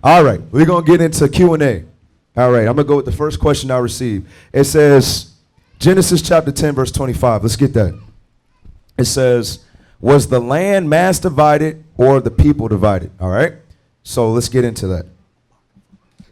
All right, we're going to get into Q&A. All right, I'm going to go with the first question I received. It says, Genesis chapter 10, verse 25. Let's get that. It says, was the land mass divided or the people divided? All right, so let's get into that.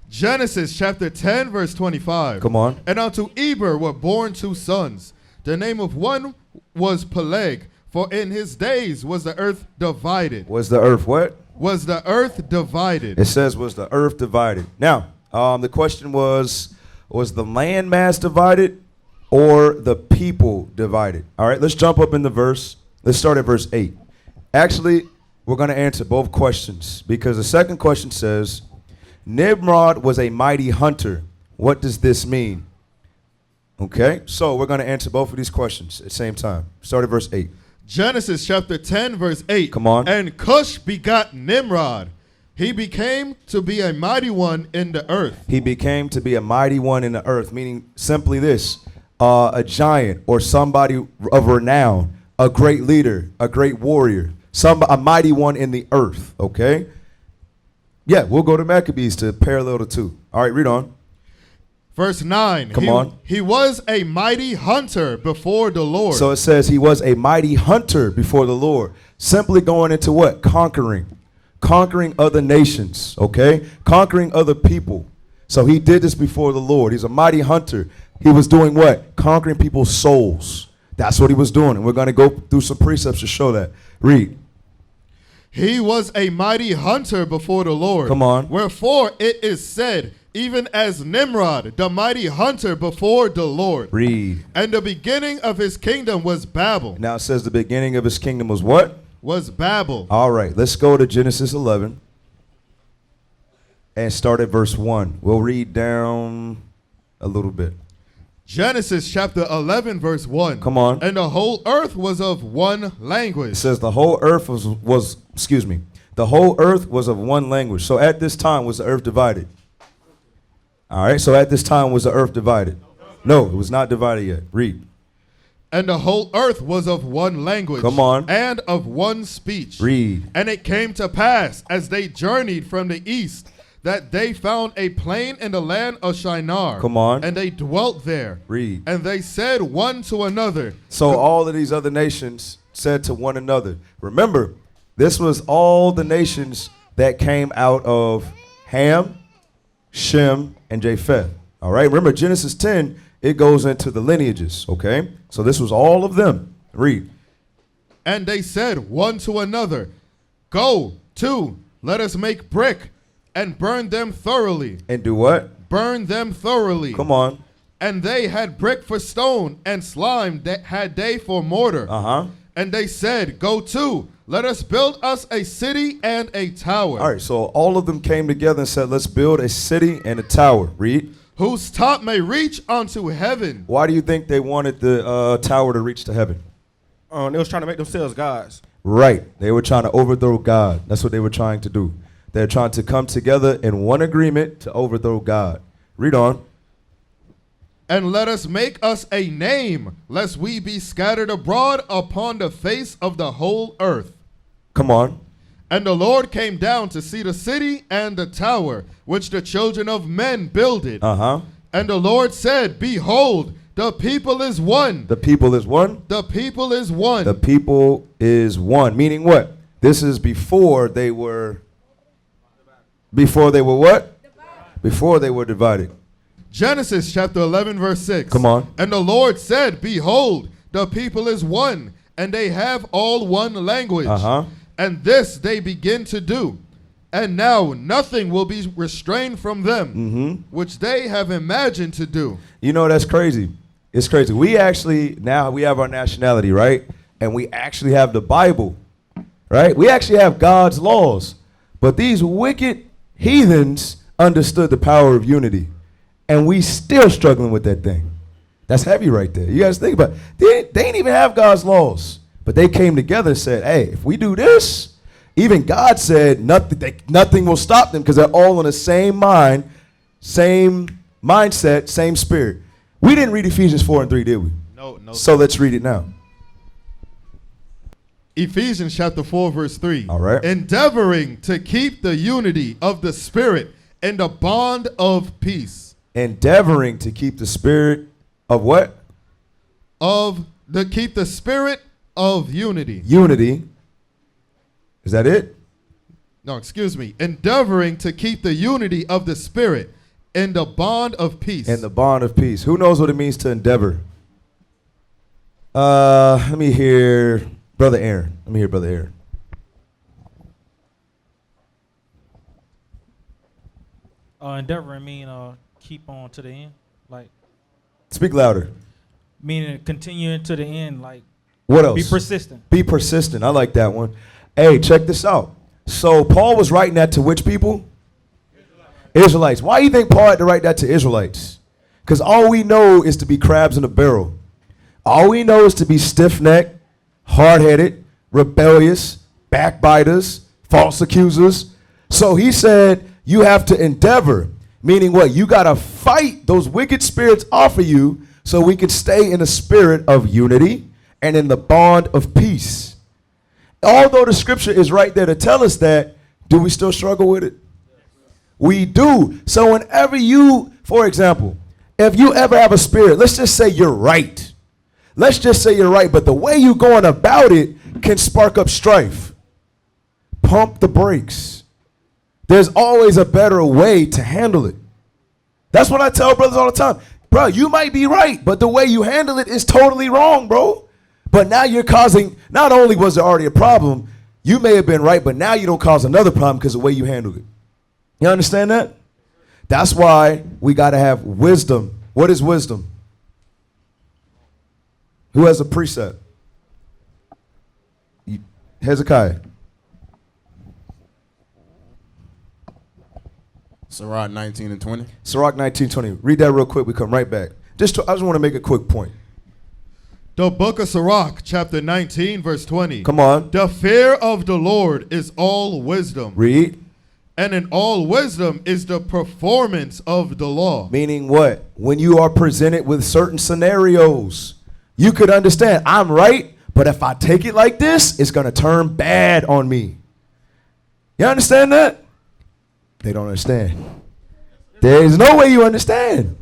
Genesis chapter 10, verse 25. Come on. And unto Eber were born 2 sons. The name of one was Peleg, for in his days was the earth divided. Was the earth what? Was the earth divided. It says, was the earth divided? Now, the question was the land mass divided or the people divided? All right, let's jump up in the verse. Let's start at verse 8. Actually, we're going to answer both questions because the second question says, Nimrod was a mighty hunter. What does this mean? Okay, so we're going to answer both of these questions at the same time. Start at verse 8. Genesis chapter 10, verse 8. Come on. And Cush begot Nimrod. He became to be a mighty one in the earth. He became to be a mighty one in the earth, meaning simply this, a giant or somebody of renown, a great leader, a great warrior, a mighty one in the earth, okay? Yeah, we'll go to Maccabees to parallel the two. All right, read on. Verse 9. Come on. He was a mighty hunter before the Lord. So it says he was a mighty hunter before the Lord. Simply going into what? Conquering. Conquering other nations, okay? Conquering other people. So he did this before the Lord. He's a mighty hunter. He was doing what? Conquering people's souls. That's what he was doing. And we're going to go through some precepts to show that. Read. He was a mighty hunter before the Lord. Come on. Wherefore it is said, even as Nimrod, the mighty hunter before the Lord. Read. And the beginning of his kingdom was Babel. Now it says the beginning of his kingdom was what? Was Babel. All right, let's go to Genesis 11 and start at verse 1. We'll read down a little bit. Genesis chapter 11, verse 1. Come on. And the whole earth was of one language. It says the whole earth the whole earth was of one language. So at this time was the earth divided? All right, so at this time was the earth divided? No, it was not divided yet. Read. And the whole earth was of one language. Come on. And of one speech. Read. And it came to pass, as they journeyed from the east, that they found a plain in the land of Shinar. Come on. And they dwelt there. Read. And they said one to another. So all of these other nations said to one another. Remember, this was all the nations that came out of Ham, Shem, and Japheth. All right. Remember, Genesis 10, it goes into the lineages. Okay. So this was all of them. Read. And they said one to another, go to, let us make brick and burn them thoroughly. And do what? Burn them thoroughly. Come on. And they had brick for stone and slime that had they for mortar. Uh-huh. And they said, go to, let us build us a city and a tower. All right, so all of them came together and said, let's build a city and a tower. Read. Whose top may reach unto heaven. Why do you think they wanted the tower to reach to heaven? They was trying to make themselves gods. Right. They were trying to overthrow God. That's what they were trying to do. They're trying to come together in one agreement to overthrow God. Read on. And let us make us a name, lest we be scattered abroad upon the face of the whole earth. Come on. And the Lord came down to see the city and the tower, which the children of men builded. Uh-huh. And the Lord said, behold, the people is one. The people is one? The people is one. The people is one. Meaning what? This is before they were what? Divided. Before they were divided. Genesis chapter 11, verse 6. Come on. And the Lord said, behold, the people is one, and they have all one language. Uh-huh. And this they begin to do. And now nothing will be restrained from them, which they have imagined to do. You know, that's crazy. It's crazy. We actually, now we have our nationality, right? And we actually have the Bible, right? We actually have God's laws. But these wicked heathens understood the power of unity. And we still struggling with that thing. That's heavy right there. You guys think about it. They didn't even have God's laws. But they came together and said, hey, if we do this, even God said nothing will stop them because they're all on the same mind, same mindset, same spirit. We didn't read Ephesians 4 and 3, did we? No. So let's read it now. Ephesians chapter 4, verse 3. All right. Endeavoring to keep the unity of the Spirit in the bond of peace. Endeavoring to keep the spirit of what? Keep the spirit of unity. Unity. Is that it? No, excuse me. Endeavoring to keep the unity of the Spirit in the bond of peace. In the bond of peace. Who knows what it means to endeavor? Let me hear Brother Aaron. Endeavoring mean keep on to the end, like Speak louder. meaning continuing to the end, like What else? be persistent. Be persistent. I like that one. Hey, check this out. So Paul was writing that to which people? Israelites. Why do you think Paul had to write that to Israelites? Because all we know is to be crabs in a barrel. All we know is to be stiff-necked, hard-headed, rebellious, backbiters, false accusers. So he said, you have to endeavor, meaning what? You got to fight those wicked spirits off of you so we can stay in the spirit of unity and in the bond of peace. Although the scripture is right there to tell us that, do we still struggle with it? We do. So whenever you, for example, if you ever have a spirit, let's just say you're right. Let's just say you're right, but the way you're going about it can spark up strife. Pump the brakes. There's always a better way to handle it. That's what I tell brothers all the time. Bro, you might be right, but the way you handle it is totally wrong, bro. But now you're causing, not only was there already a problem, you may have been right, but now you don't cause another problem because of the way you handled it. You understand that? That's why we got to have wisdom. What is wisdom? Who has a precept? Hezekiah. Sirach 19 and 20. Sirach 19:20. Read that real quick. We come right back. I just want to make a quick point. The book of Sirach, chapter 19, verse 20. Come on. The fear of the Lord is all wisdom. Read. And in all wisdom is the performance of the law. Meaning what? When you are presented with certain scenarios, you could understand, I'm right, but if I take it like this, it's going to turn bad on me. You understand that? They don't understand. There's no way you understand.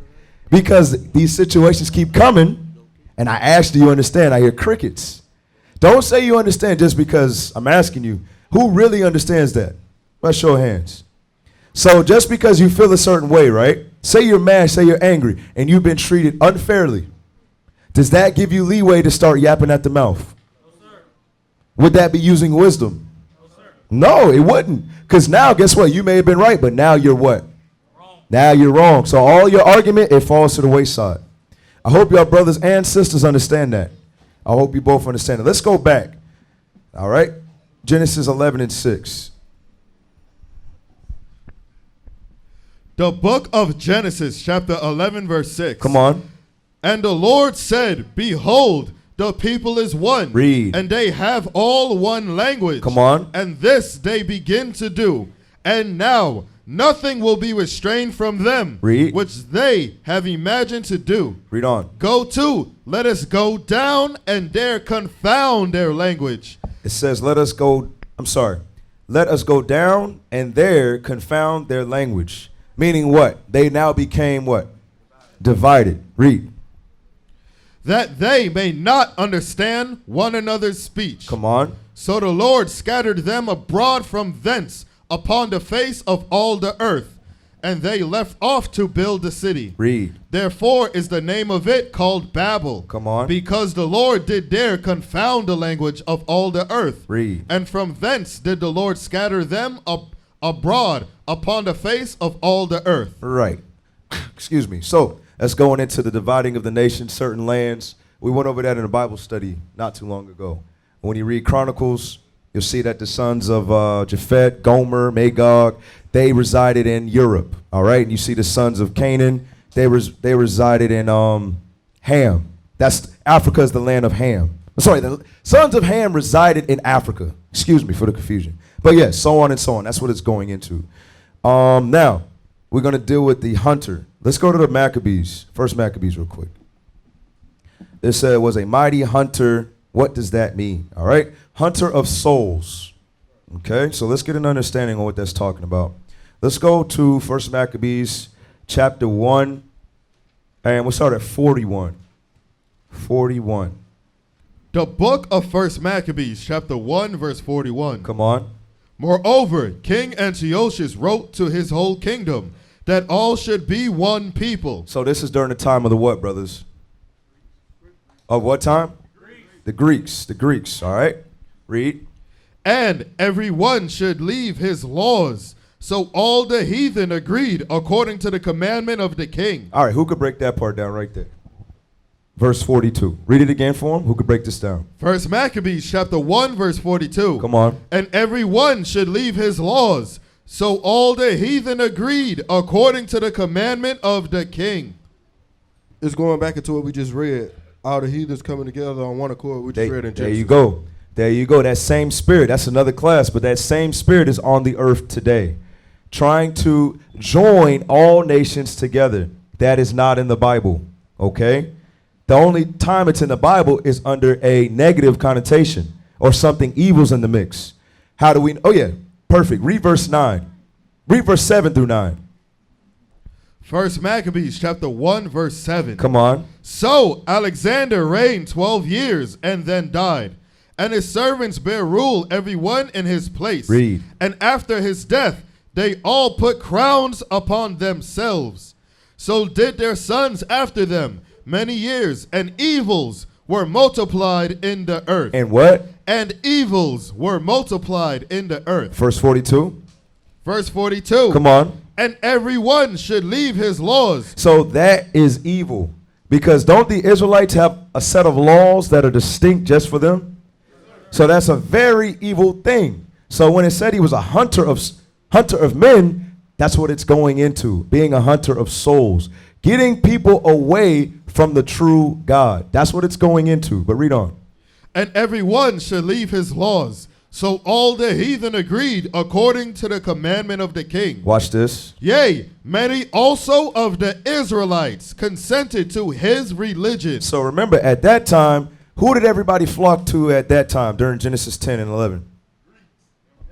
Because these situations keep coming, and I ask, do you understand? I hear crickets. Don't say you understand just because I'm asking you. Who really understands that? Let's show hands. So just because you feel a certain way, right? Say you're mad, say you're angry, and you've been treated unfairly. Does that give you leeway to start yapping at the mouth? No, sir. Would that be using wisdom? No, sir. No, it wouldn't. Because now, guess what? You may have been right, but now you're what? Wrong. Now you're wrong. So all your argument, it falls to the wayside. I hope your brothers and sisters understand that. I hope you both understand it. Let's go back. All right? Genesis 11 and 6. The book of Genesis, chapter 11, verse 6. Come on. And the Lord said, behold, the people is one. Read. And they have all one language. Come on. And this they begin to do. And now nothing will be restrained from them. Read. Which they have imagined to do. Read on. Go to, let us go down and there confound their language. It says, let us go down and there confound their language. Meaning what? They now became what? Divided. Read. That they may not understand one another's speech. Come on. So the Lord scattered them abroad from thence upon the face of all the earth, and they left off to build the city. Read. Therefore is the name of it called Babel. Come on. Because the Lord did there confound the language of all the earth. Read. And from thence did the Lord scatter them abroad upon the face of all the earth. Right. Excuse me. So that's going into the dividing of the nation, certain lands. We went over that in a Bible study not too long ago. When you read Chronicles, you'll see that the sons of Japheth, Gomer, Magog, they resided in Europe. All right. And you see the sons of Canaan, they resided in Ham. That's Africa is the land of Ham. Sorry, the sons of Ham resided in Africa. Excuse me for the confusion. But yes, so on and so on. That's what it's going into. Now, we're going to deal with the hunter. Let's go to the Maccabees. First Maccabees real quick. It said was a mighty hunter What does that mean? All right. Hunter of souls. Okay. So let's get an understanding on what that's talking about. Let's go to 1 Maccabees chapter 1. And we'll start at 41. 41. The book of 1 Maccabees, chapter 1, verse 41. Come on. Moreover, King Antiochus wrote to his whole kingdom that all should be one people. So this is during the time of the what, brothers? Of what time? The Greeks. The Greeks. All right. Read. And every one should leave his laws. So all the heathen agreed according to the commandment of the king. All right. Who could break that part down right there? Verse 42. Read it again for him. Who could break this down? 1 Maccabees chapter 1 verse 42. Come on. And every one should leave his laws. So all the heathen agreed according to the commandment of the king. It's going back into what we just read. All the heathens coming together on one accord. We just read in Genesis. There you go. There you go. That same spirit. That's another class. But that same spirit is on the earth today. Trying to join all nations together. That is not in the Bible. Okay? The only time it's in the Bible is under a negative connotation or something evil's in the mix. How do we? Oh, yeah. Perfect. Read verse 9. Read verse 7 through 9. 1 Maccabees chapter 1 verse 7. Come on. So Alexander reigned 12 years and then died. And his servants bare rule every one in his place. Read. And after his death, they all put crowns upon themselves. So did their sons after them many years, and evils were multiplied in the earth. And what? And evils were multiplied in the earth. Verse 42. Verse 42. Come on. And every one should leave his laws. So that is evil. Because don't the Israelites have a set of laws that are distinct just for them? So that's a very evil thing. So when it said he was a hunter of men, that's what it's going into. Being a hunter of souls. Getting people away from the true God. That's what it's going into. But read on. And every one should leave his laws. So all the heathen agreed according to the commandment of the king. Watch this. Yea, many also of the Israelites consented to his religion. So remember, at that time, who did everybody flock to at that time during Genesis 10 and 11?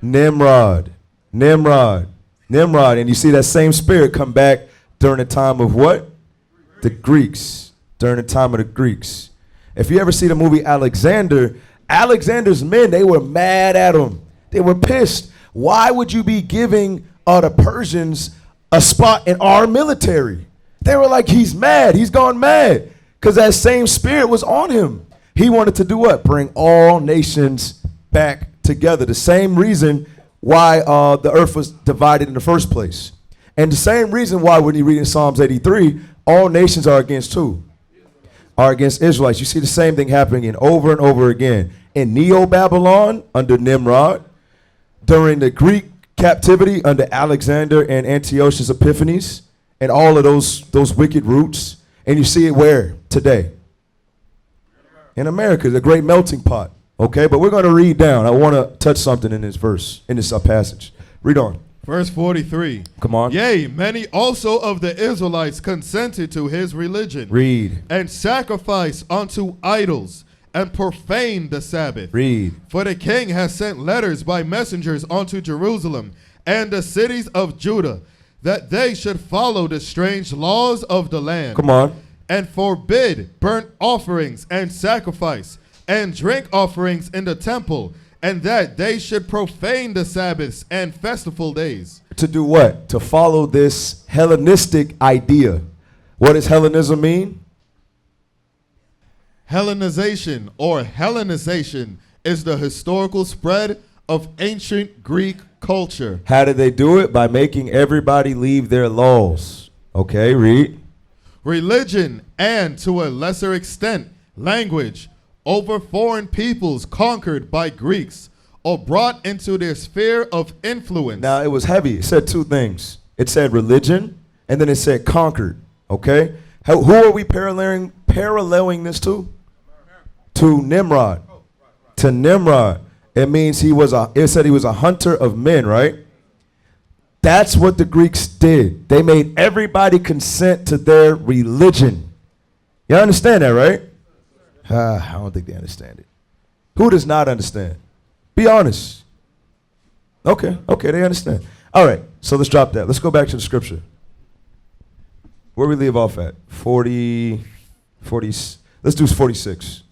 Nimrod. Nimrod. Nimrod. And you see that same spirit come back during the time of what? The Greeks. During the time of the Greeks. If you ever see the movie Alexander, Alexander's men, they were mad at him. They were pissed. Why would you be giving the Persians a spot in our military? They were like, he's mad. He's gone mad. Because that same spirit was on him. He wanted to do what? Bring all nations back together. The same reason why the earth was divided in the first place. And the same reason why when you read in Psalms 83, all nations are against who? Are against Israelites. You see the same thing happening in over and over again. In Neo-Babylon under Nimrod, during the Greek captivity under Alexander and Antiochus Epiphanes, and all of those wicked roots. And you see it where? Today. In America, the great melting pot. Okay, but we're going to read down. I want to touch something in this verse, in this passage. Read on. Verse 43. Come on. Yea, many also of the Israelites consented to his religion. Read. And sacrificed unto idols, and profaned the Sabbath. Read. For the king has sent letters by messengers unto Jerusalem and the cities of Judah, that they should follow the strange laws of the land. Come on. And forbid burnt offerings and sacrifice, and drink offerings in the temple, and that they should profane the Sabbaths and festival days. To do what? To follow this Hellenistic idea. What does Hellenism mean? Hellenization or Hellenization is the historical spread of ancient Greek culture. How did they do it? By making everybody leave their laws. Okay, read. Religion and, to a lesser extent, language over foreign peoples conquered by Greeks or brought into their sphere of influence. Now, it was heavy. It said two things. It said religion, and then it said conquered. Okay? Who are we paralleling this to? To Nimrod. To Nimrod. It means it said he was a hunter of men, right? That's what the Greeks did. They made everybody consent to their religion. You understand that, right? I don't think they understand it. Who does not understand? Be honest. Okay, they understand. All right, so let's drop that. Let's go back to the scripture. Where we leave off at? 40, let's do 46.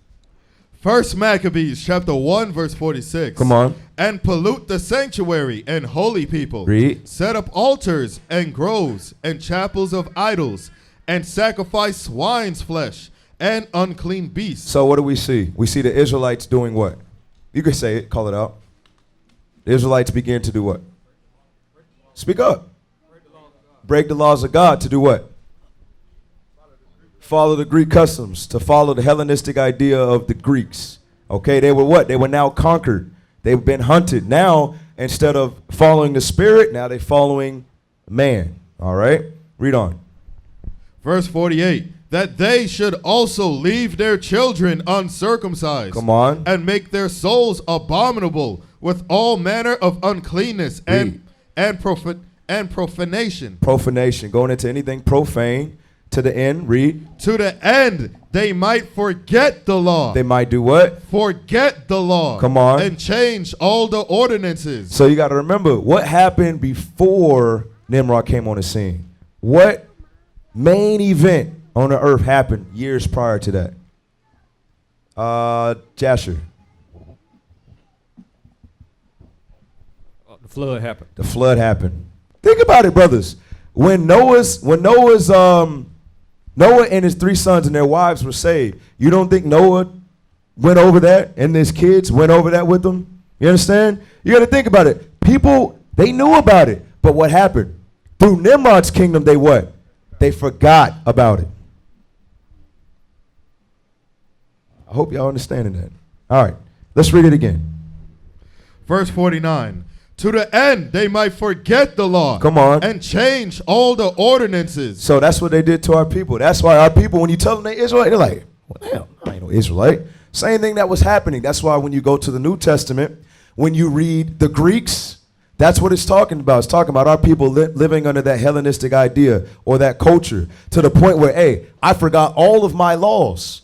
First Maccabees chapter 1 verse 46. Come on. And pollute the sanctuary and holy people. Read. Set up altars and groves and chapels of idols and sacrifice swine's flesh and unclean beasts. So what do we see? We see the Israelites doing what? You can say it, call it out. The Israelites begin to do what? Speak up. Break the laws of God to do what? Follow the Greek customs, to follow the Hellenistic idea of the Greeks. Okay, they were what? They were now conquered. They've been hunted. Now, instead of following the spirit, now they're following man. All right, read on. Verse 48, that they should also leave their children uncircumcised. Come on. And make their souls abominable with all manner of uncleanness and profanation. Profanation, going into anything profane. To the end, read. To the end, they might forget the law. They might do what? Forget the law. Come on. And change all the ordinances. So you got to remember what happened before Nimrod came on the scene. What main event on the earth happened years prior to that? Jasher. The flood happened. The flood happened. Think about it, brothers. When Noah and his 3 sons and their wives were saved, you don't think Noah went over that and his kids went over that with them? You understand? You got to think about it. People, they knew about it, but what happened? Through Nimrod's kingdom, they what? They forgot about it. I hope y'all understanding that. All right, let's read it again. Verse 49. To the end, they might forget the law. Come on. And change all the ordinances. So that's what they did to our people. That's why our people, when you tell them they Israelite, they're like, well, hell, I ain't no Israelite. Same thing that was happening. That's why when you go to the New Testament, when you read the Greeks, that's what it's talking about. It's talking about our people living under that Hellenistic idea or that culture to the point where, hey, I forgot all of my laws.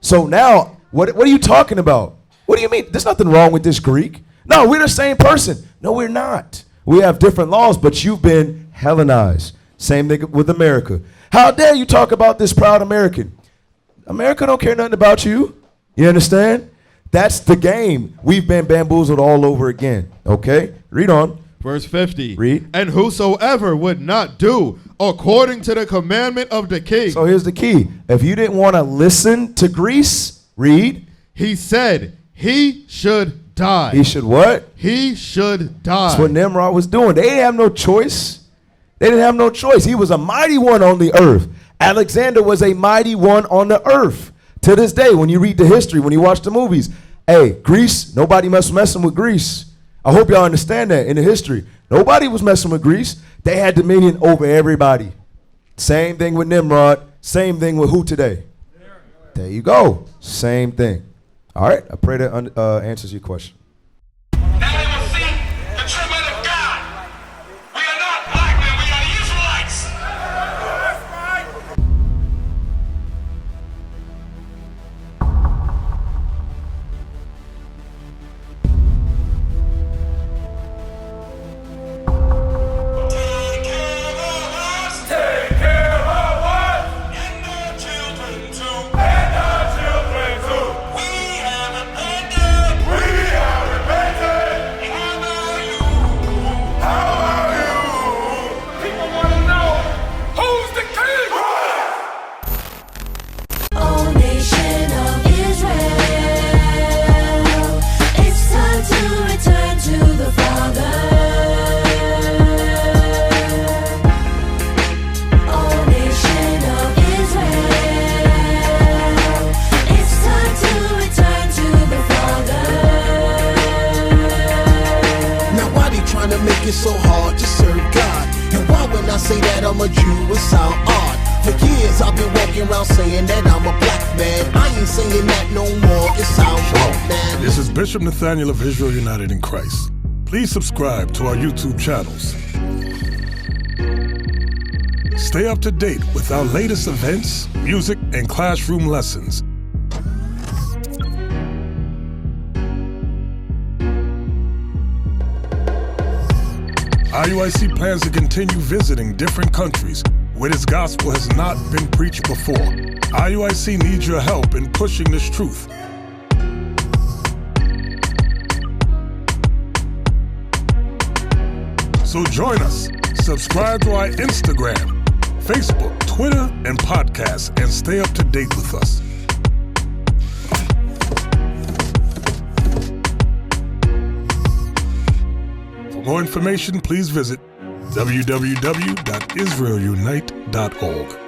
So now, what are you talking about? What do you mean? There's nothing wrong with this Greek. No, we're the same person. No, we're not. We have different laws, but you've been Hellenized. Same thing with America. How dare you talk about this proud American? America don't care nothing about you. You understand? That's the game. We've been bamboozled all over again. Okay? Read on. Verse 50. Read. And whosoever would not do according to the commandment of the king. So here's the key. If you didn't want to listen to Greece, read. He said he should die. He should what? He should die. That's what Nimrod was doing. They didn't have no choice. They didn't have no choice. He was a mighty one on the earth. Alexander was a mighty one on the earth. To this day, when you read the history, when you watch the movies, hey, Greece, nobody was messing with Greece. I hope y'all understand that in the history. Nobody was messing with Greece. They had dominion over everybody. Same thing with Nimrod. Same thing with who today? There you go. Same thing. All right, I pray that answers your question. Now they will see the true men of God. We are not black men, we are the Israelites. Take care of us. Take care of us. And our children too. And our children too. We have repented. We have repented. How about you? How about you? People want to know who's the king. O nation of Israel, it's time to return to the Father. O nation of Israel, it's time to return to the Father. Now why they trying to make it so hard to serve God? And why when I say that I'm a Jew it sound odd? For years I've been walking around saying that I'm a black man. I ain't saying that no more, it sounds wrong, man. This is Bishop Nathaniel of Israel United in Christ. Please subscribe to our YouTube channels. Stay up to date with our latest events, music, and classroom lessons. IUIC plans to continue visiting different countries where this gospel has not been preached before. IUIC needs your help in pushing this truth. So join us. Subscribe to our Instagram, Facebook, Twitter, and podcasts, and stay up to date with us. For more information, please visit www.israelunite.org.